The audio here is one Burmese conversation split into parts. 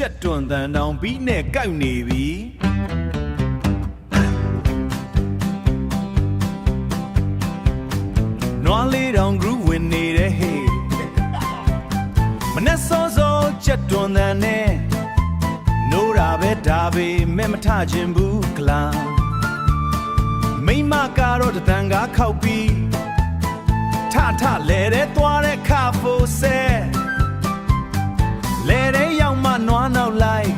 ကြက်တွန်တန်တောင်ပြီးနဲ့ကောက်နေပြီနွားလေးတောင် group ဝင်နေတဲ့ဟေးမနဲ့စောစောကြက်တွန်တန်နဲ့နိုးတာပဲဒါပဲမဲ့မထခြင်းဘူးကလားမိမကတော့တန်ကားခောက်ပြီးထလဲတဲ့သွားတဲ့ခါဖိုးဆဲလဲတဲ့ရောက်မှနွားနောက်လိုက်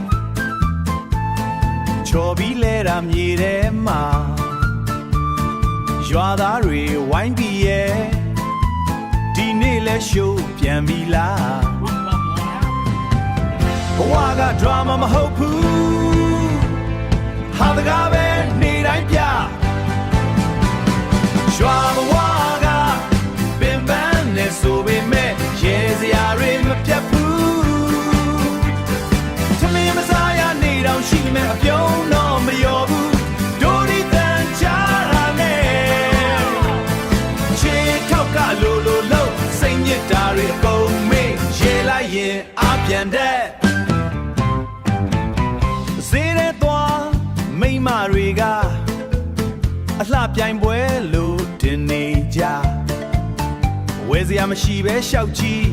ချော်ပြီးလဲတာမြေထဲမှာရွာသားတွေဝိုင်းပြီးရဲ့ဒီနေ့လဲရှိုးပြန်ပြီလားဘဝက drama မဟုတ်ဘူးဟာတကားပဲနေတိုင်းပြရွာဘဝကပင်ပန်းနေဆိုပေမဲ့ရေစရာတွေမပြတ်ဘူးထမင်းမစားရနေတော့ရှိမဲ့အပြုံးတော့မလျော်ဘူးဒိုဒီတန်ချာရနဲ့ချေထောက်ကလိုလို့စိတ်ညစ်တာတွေအကုန်မေ့ရေလိုက်ရင်အပြန်တဲ့ဈေးထဲသွားမိမတွေကအလှပြိုင်ပွဲလို့တင်နေကြဝယ်စရာမရှိပဲရှောက်ကြည့်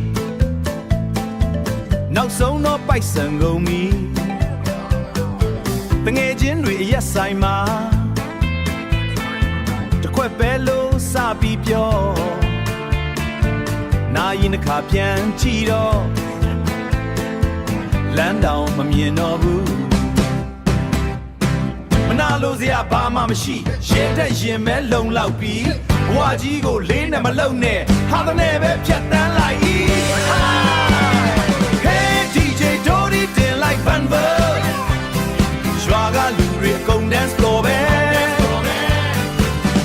နောက်ဆုံးတော့ပိုက်ဆံကုန်ပြီတငယ်ချင်းတွေအရက်ဆိုင်မှာတစ်ခွက်ပဲလို့စပြီးပြောနာရင်တစ်ခါပြန်ကြည့်တော့လမ်းတောင်မမြင်တော့ဘူးမနာလို့စရာဘာမှမရှိရင်တက်ရင်မဲလုံလောက်ပြီးဘွားကြီးကိုလေးနဲ့မလုံနဲ့ဟာတဲ့နဲ့ပဲဖြတ်တန်းလိုက် Hey DJ ဒိုဒီတင်လိုက်ဘန်ဗာရွာကလူတွေအကုန် dance floor ပဲ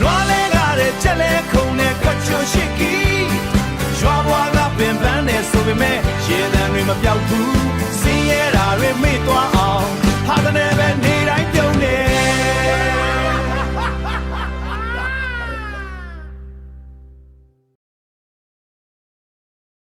နွားလဲကားတဲ့ချက်လဲခုံနဲ့ကချွန်ရှိကီရွာဘွားကပင်ပန်းနေဆိုပေမဲ့ရေတံတွေမပြောက်ဘူး